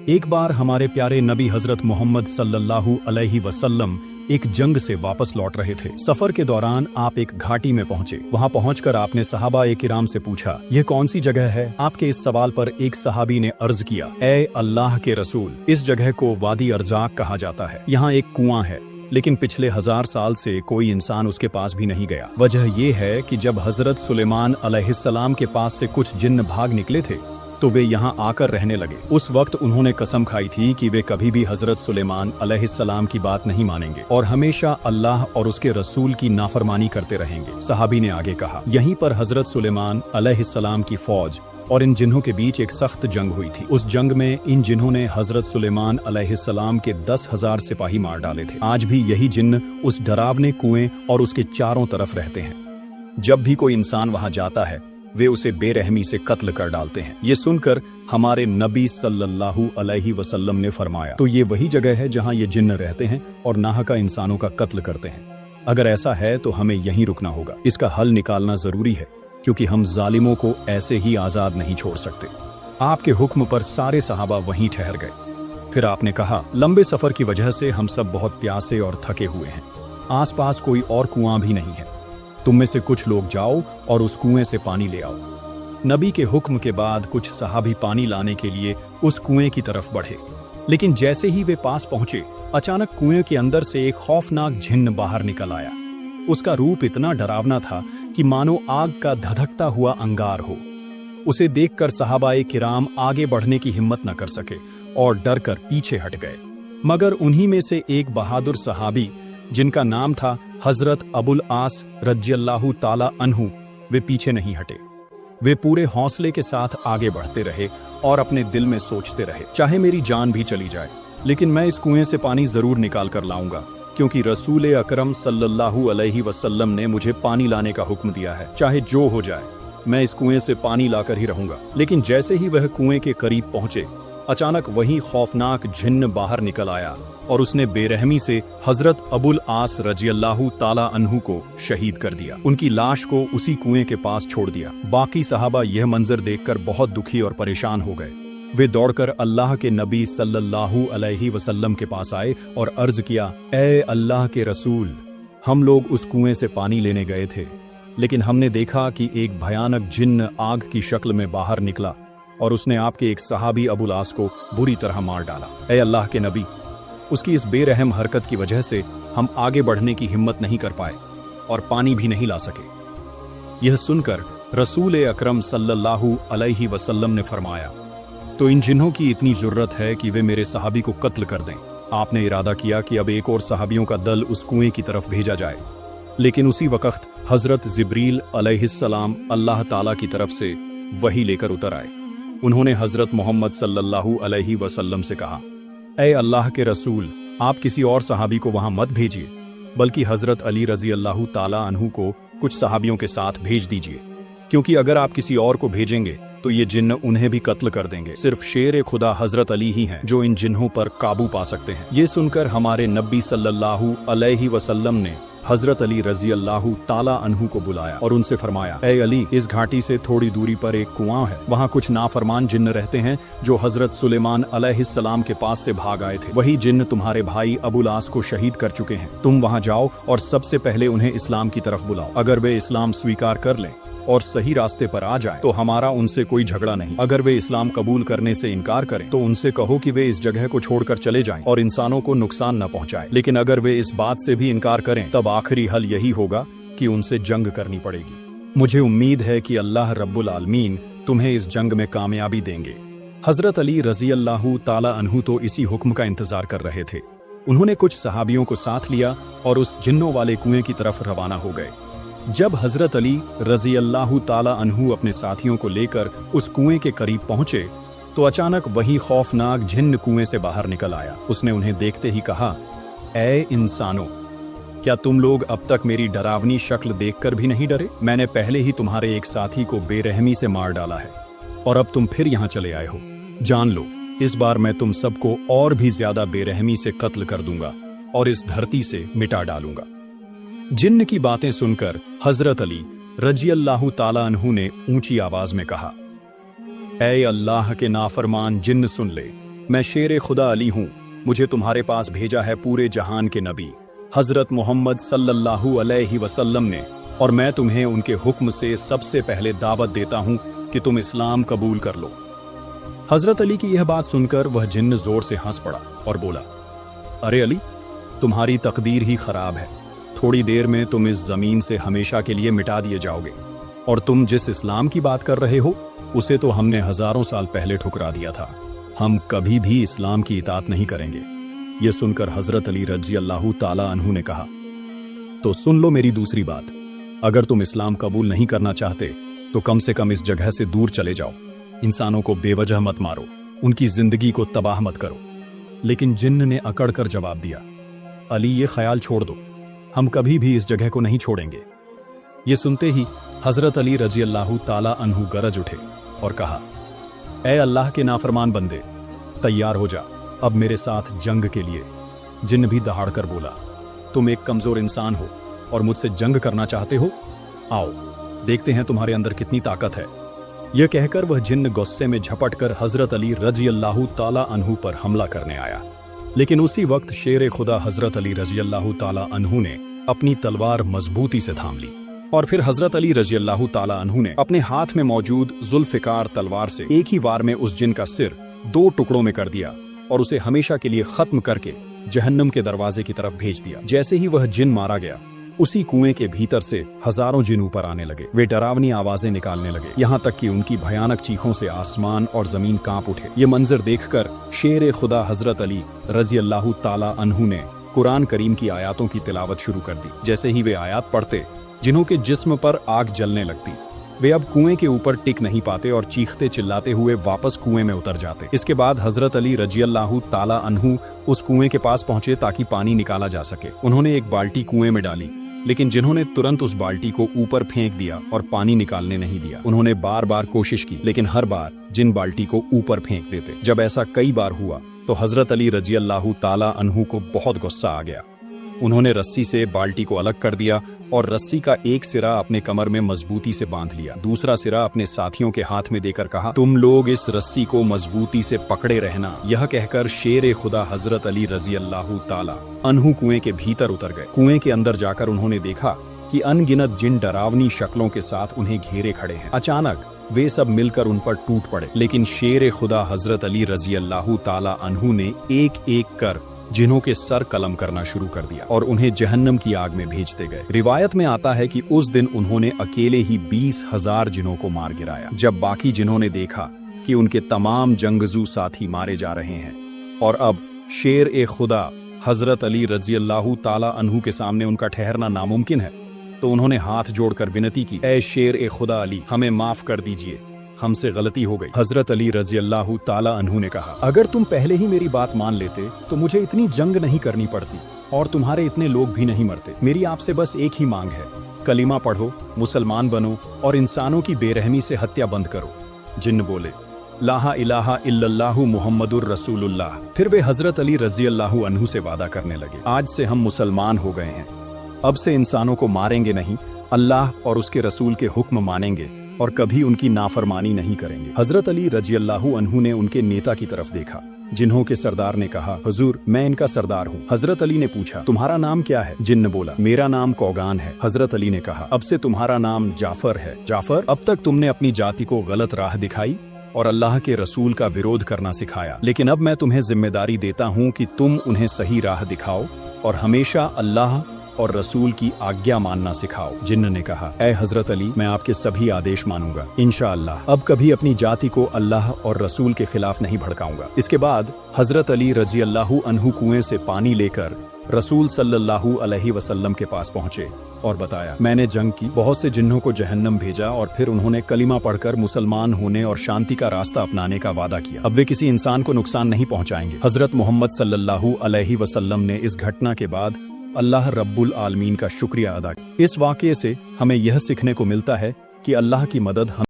ایک بار ہمارے پیارے نبی حضرت محمد صلی اللہ علیہ وسلم ایک جنگ سے واپس لوٹ رہے تھے۔ سفر کے دوران آپ ایک گھاٹی میں پہنچے۔ وہاں پہنچ کر آپ نے صحابہ کرام سے پوچھا، یہ کون سی جگہ ہے؟ آپ کے اس سوال پر ایک صحابی نے عرض کیا، اے اللہ کے رسول، اس جگہ کو وادی ارزاق کہا جاتا ہے۔ یہاں ایک کنواں ہے، لیکن پچھلے 1000 سال سے کوئی انسان اس کے پاس بھی نہیں گیا۔ وجہ یہ ہے کہ جب حضرت سلیمان علیہ السلام کے پاس سے کچھ جن بھاگ نکلے تھے تو وہ یہاں آ کر رہنے لگے۔ اس وقت انہوں نے قسم کھائی تھی کہ وہ کبھی بھی حضرت سلیمان علیہ السلام کی بات نہیں مانیں گے اور ہمیشہ اللہ اور اس کے رسول کی نافرمانی کرتے رہیں گے۔ صحابی نے آگے کہا، یہیں پر حضرت سلیمان علیہ السلام کی فوج اور ان جنوں کے بیچ ایک سخت جنگ ہوئی تھی۔ اس جنگ میں ان جنوں نے حضرت سلیمان علیہ السلام کے 10,000 سپاہی مار ڈالے تھے۔ آج بھی یہی جن اس ڈراونے کنویں اور اس کے چاروں طرف رہتے ہیں۔ جب بھی کوئی انسان وہاں جاتا ہے وہ اسے بے رحمی سے قتل کر ڈالتے ہیں۔ یہ سن کر ہمارے نبی صلی اللہ علیہ وسلم نے فرمایا، تو یہ وہی جگہ ہے جہاں یہ جن رہتے ہیں اور ناحقہ انسانوں کا قتل کرتے ہیں۔ اگر ایسا ہے تو ہمیں یہیں رکنا ہوگا۔ اس کا حل نکالنا ضروری ہے، کیونکہ ہم ظالموں کو ایسے ہی آزاد نہیں چھوڑ سکتے۔ آپ کے حکم پر سارے صحابہ وہیں ٹھہر گئے۔ پھر آپ نے کہا، لمبے سفر کی وجہ سے ہم سب بہت پیاسے اور تھکے ہوئے ہیں۔ آس پاس کوئی اور کنواں بھی نہیں ہے۔ تم میں سے کچھ لوگ جاؤ اور اس کنویں سے پانی لے آؤ۔ نبی کے حکم کے بعد کچھ صحابی پانی لانے کے لیے اس کنویں کی طرف بڑھے، لیکن جیسے ہی وہ پاس پہنچے، اچانک کنویں کے اندر سے ایک خوفناک جن باہر نکل آیا۔ اس کا روپ اتنا ڈراونا تھا کہ مانو آگ کا دھدکتا ہوا انگار ہو۔ اسے دیکھ کر صحابہ کرام آگے بڑھنے کی ہمت نہ کر سکے اور ڈر کر پیچھے ہٹ گئے، مگر انہی میں سے ایک بہادر صحابی جن کا نام تھا حضرت ابو العاص رضی اللہ تعالی عنہ، وہ پیچھے نہیں ہٹے۔ وہ پورے حوصلے کے ساتھ آگے بڑھتے رہے اور اپنے دل میں سوچتے رہے، چاہے میری جان بھی چلی جائے لیکن میں اس کنویں سے پانی ضرور نکال کر لاؤں گا، کیونکہ رسول اکرم صلی اللہ علیہ وسلم نے مجھے پانی لانے کا حکم دیا ہے۔ چاہے جو ہو جائے میں اس کنویں سے پانی لا کر ہی رہوں گا۔ لیکن جیسے ہی وہ کنویں کے قریب پہنچے، اچانک وہی خوفناک جن باہر نکل آیا اور اس نے بے رحمی سے حضرت ابو العاص رضی اللہ تعالی عنہ کو شہید کر دیا۔ ان کی لاش کو اسی کنویں کے پاس چھوڑ دیا۔ باقی صحابہ یہ منظر دیکھ کر بہت دکھی اور پریشان ہو گئے۔ وہ دوڑ کر اللہ کے نبی صلی اللہ علیہ وسلم کے پاس آئے اور عرض کیا، اے اللہ کے رسول، ہم لوگ اس کنویں سے پانی لینے گئے تھے، لیکن ہم نے دیکھا کہ ایک بھیانک جن آگ کی شکل میں باہر نکلا اور اس نے آپ کے ایک صحابی ابو العاص کو بری طرح مار ڈالا۔ اے اللہ کے نبی، اس کی اس بے رحم حرکت کی وجہ سے ہم آگے بڑھنے کی ہمت نہیں کر پائے اور پانی بھی نہیں لا سکے۔ یہ سن کر رسول اکرم صلی اللہ علیہ وسلم نے فرمایا، تو ان جنوں کی اتنی ضرورت ہے کہ وہ میرے صحابی کو قتل کر دیں۔ آپ نے ارادہ کیا کہ اب ایک اور صحابیوں کا دل اس کنویں کی طرف بھیجا جائے، لیکن اسی وقت حضرت جبریل علیہ السلام اللہ تعالیٰ کی طرف سے وحی لے کر اتر آئے۔ انہوں نے حضرت محمد صلی اللہ علیہ وسلم سے کہا، اے اللہ کے رسول، آپ کسی اور صحابی کو وہاں مت بھیجیے، بلکہ حضرت علی رضی اللہ تعالی عنہ کو کچھ صحابیوں کے ساتھ بھیج دیجیے، کیونکہ اگر آپ کسی اور کو بھیجیں گے تو یہ جن انہیں بھی قتل کر دیں گے۔ صرف شیر خدا حضرت علی ہی ہیں جو ان جنوں پر قابو پا سکتے ہیں۔ یہ سن کر ہمارے نبی صلی اللہ علیہ وسلم نے حضرت علی رضی اللہ تعالی عنہ کو بلایا اور ان سے فرمایا، اے علی، اس گھاٹی سے تھوڑی دوری پر ایک کنواں ہے، وہاں کچھ نافرمان جن رہتے ہیں جو حضرت سلیمان علیہ السلام کے پاس سے بھاگ آئے تھے۔ وہی جن تمہارے بھائی ابو العاص کو شہید کر چکے ہیں۔ تم وہاں جاؤ اور سب سے پہلے انہیں اسلام کی طرف بلاؤ۔ اگر وہ اسلام سویکار کر لیں اور صحیح راستے پر آ جائیں تو ہمارا ان سے کوئی جھگڑا نہیں۔ اگر وہ اسلام قبول کرنے سے انکار کریں تو ان سے کہو کہ وہ اس جگہ کو چھوڑ کر چلے جائیں اور انسانوں کو نقصان نہ پہنچائیں۔ لیکن اگر وہ اس بات سے بھی انکار کریں تب آخری حل یہی ہوگا کہ ان سے جنگ کرنی پڑے گی۔ مجھے امید ہے کہ اللہ رب العالمین تمہیں اس جنگ میں کامیابی دیں گے۔ حضرت علی رضی اللہ تعالی عنہ تو اسی حکم کا انتظار کر رہے تھے۔ انہوں نے کچھ صحابیوں کو ساتھ لیا اور اس جنوں والے کنویں کی طرف روانہ ہو گئے۔ جب حضرت علی رضی اللہ تعالی عنہ اپنے ساتھیوں کو لے کر اس کنویں کے قریب پہنچے تو اچانک وہی خوفناک جن کنویں سے باہر نکل آیا۔ اس نے انہیں دیکھتے ہی کہا، اے انسانوں، کیا تم لوگ اب تک میری ڈراونی شکل دیکھ کر بھی نہیں ڈرے؟ میں نے پہلے ہی تمہارے ایک ساتھی کو بے رحمی سے مار ڈالا ہے اور اب تم پھر یہاں چلے آئے ہو۔ جان لو، اس بار میں تم سب کو اور بھی زیادہ بے رحمی سے قتل کر دوں گا اور اس دھرتی سے مٹا ڈالوں گا۔ جن کی باتیں سن کر حضرت علی رضی اللہ تعالی عنہ نے اونچی آواز میں کہا، اے اللہ کے نافرمان جن سن لے، मैं शेर खुदा अली हूँ, मुझे तुम्हारे पास भेजा है पूरे जहान के नबी हजरत मोहम्मद सल्लल्लाहु अलैहि वसल्लम ने, और मैं तुम्हें उनके हुक्म से सबसे पहले दावत देता हूँ कि तुम इस्लाम कबूल कर लो। हजरत अली की यह बात सुनकर वह जिन्न जोर से हंस पड़ा और बोला, अरे अली, तुम्हारी तकदीर ही खराब है। थोड़ी देर में तुम इस जमीन से हमेशा के लिए मिटा दिए जाओगे, और तुम जिस इस्लाम की बात कर रहे हो उसे तो हमने हजारों साल पहले ठुकरा दिया था। हम कभी भी इस्लाम की इताअत नहीं करेंगे। यह सुनकर हजरत अली रजी अल्लाह ताला अन्हु ने कहा, तो सुन लो मेरी दूसरी बात, अगर तुम इस्लाम कबूल नहीं करना चाहते तो कम से कम इस जगह से दूर चले जाओ। इंसानों को बेवजह मत मारो, उनकी जिंदगी को तबाह मत करो। लेकिन जिन्न ने अकड़ कर जवाब दिया, अली ये ख्याल छोड़ दो, हम कभी भी इस जगह को नहीं छोड़ेंगे। ये सुनते ही हजरत अली रजी अल्लाह ताला अन्हु गरज उठे और कहा, ऐ अल्लाह के नाफरमान बंदे, तैयार हो जा अब मेरे साथ जंग के लिए। जिन्न भी दहाड़ कर बोला, तुम एक कमजोर इंसान हो और मुझसे जंग करना चाहते हो, आओ देखते हैं तुम्हारे अंदर कितनी ताकत है। यह कहकर वह जिन्न गुस्से में झपट कर हजरत अली रजी अल्लाह ताला अन्हु पर हमला करने आया। लेकिन उसी वक्त शेर खुदा हजरत अली रजी अल्लाह ताला अन्हु ने अपनी तलवार मजबूती से थाम ली, और फिर हजरत अली रजी अल्लाह ताला अन्हु ने अपने हाथ में मौजूद जुल्फिकार तलवार से एक ही वार में उस जिन का सिर 2 टुकड़ों में कर दिया और उसे हमेशा के लिए खत्म करके जहन्नम के दरवाजे की तरफ भेज दिया। जैसे ही वह जिन मारा गया, उसी कुएं के भीतर से हजारों जिन ऊपर आने लगे। वे डरावनी आवाजें निकालने लगे, यहाँ तक कि उनकी भयानक चीखों से आसमान और जमीन कांप उठे। ये मंजर देखकर शेर खुदा हजरत अली रजी अल्लाह ताला अन्हु ने कुरान करीम की आयातों की तिलावत शुरू कर दी। जैसे ही वे आयात पढ़ते, जिन्हों के जिस्म पर आग जलने लगती, वे अब कुएं के ऊपर टिक नहीं पाते और चीखते चिल्लाते हुए वापस कुएं में उतर जाते। इसके बाद हजरत अली रजी अल्लाह ताला अन्हु उस कुएं के पास पहुंचे ताकि पानी निकाला जा सके। उन्होंने एक बाल्टी कुएं में डाली, लेकिन जिन्होंने तुरंत उस बाल्टी को ऊपर फेंक दिया और पानी निकालने नहीं दिया। उन्होंने बार बार कोशिश की, लेकिन हर बार जिन बाल्टी को ऊपर फेंक देते। जब ऐसा कई बार हुआ तो हजरत अली रजी अल्लाह ताला अन्हु को बहुत गुस्सा आ गया। उन्होंने रस्सी से बाल्टी को अलग कर दिया और रस्सी का एक सिरा अपने कमर में मजबूती से बांध लिया। दूसरा सिरा अपने साथियों के हाथ में देकर कहा, तुम लोग इस रस्सी को मजबूती से पकड़े रहना। यह कहकर शेर खुदा हजरत अली रजी अल्लाह ताला अन्हु कुएं के भीतर उतर गए। कुएं के अंदर जाकर उन्होंने देखा कि अनगिनत जिन डरावनी शक्लों के साथ उन्हें घेरे खड़े हैं। अचानक वे सब मिलकर उन पर टूट पड़े, लेकिन शेर खुदा हजरत अली रजी अल्लाह ताला अन्हु ने एक एक कर जिन्हों के सर कलम करना शुरू कर दिया और उन्हें जहन्नम की आग में भेजते गए। रिवायत में आता है कि उस दिन उन्होंने अकेले ही 20,000 जिनों को मार गिराया। जब बाकी जिन्हों ने देखा कि उनके तमाम जंगजू साथी मारे जा रहे हैं और अब शेर ए खुदा हजरत अली रजी अल्लाह ताला अन्हु के सामने उनका ठहरना नामुमकिन है, तो उन्होंने हाथ जोड़कर विनती की, ऐ शेर ए खुदा अली, हमें माफ कर दीजिए, हमसे गलती हो गई। हजरत अली रजी अल्लाह ताला अन्हु ने कहा, अगर तुम पहले ही मेरी बात मान लेते तो मुझे इतनी जंग नहीं करनी पड़ती और तुम्हारे इतने लोग भी नहीं मरते। मेरी आपसे बस एक ही मांग है, कलीमा पढ़ो, मुसलमान बनो और इंसानों की बेरहमी से हत्या बंद करो। जिन्न बोले, ला इलाहा इल्लल्लाहु मुहम्मदुर रसूलुल्लाह। फिर वे हजरत अली रजी अल्लाह अन्हु से वादा करने लगे, आज से हम मुसलमान हो गए हैं, अब से इंसानों को मारेंगे नहीं, अल्लाह और उसके रसूल के हुक्म मानेंगे और कभी उनकी नाफरमानी नहीं करेंगे। हजरत अली रजी अल्लाह अन्हु ने उनके नेता की तरफ देखा। जिन्हों के सरदार ने कहा, हुजूर, मैं इनका सरदार हूँ। हजरत अली ने पूछा, तुम्हारा नाम क्या है? जिन्न बोला, मेरा नाम कौगान है। हजरत अली ने कहा, अब से तुम्हारा नाम जाफर है। जाफर, अब तक तुमने अपनी जाति को गलत राह दिखाई और अल्लाह के रसूल का विरोध करना सिखाया, लेकिन अब मैं तुम्हें जिम्मेदारी देता हूँ कि तुम उन्हें सही राह दिखाओ और हमेशा अल्लाह और रसूल की आज्ञा मानना सिखाओ। जिन्न ने कहा, ऐ हजरत अली, मैं आपके सभी आदेश मानूंगा इंशाअल्लाह। अब कभी अपनी जाति को अल्लाह और रसूल के खिलाफ नहीं भड़काऊंगा। इसके बाद हजरत अली रजी अल्लाह अन्हु कुएं से पानी लेकर रसूल सल्लल्लाहु अलैहि वसल्लम के पास पहुंचे और बताया, मैंने जंग की, बहुत से जिन्हों को जहन्नम भेजा और फिर उन्होंने कलिमा पढ़कर मुसलमान होने और शांति का रास्ता अपनाने का वादा किया। अब वे किसी इंसान को नुकसान नहीं पहुंचाएंगे। हजरत मोहम्मद सल्लल्लाहु अलैहि वसल्लम ने इस घटना के बाद अल्लाह रब्बुल आलमीन का शुक्रिया अदा किया। इस वाक़ये से हमें यह सीखने को मिलता है कि अल्लाह की मदद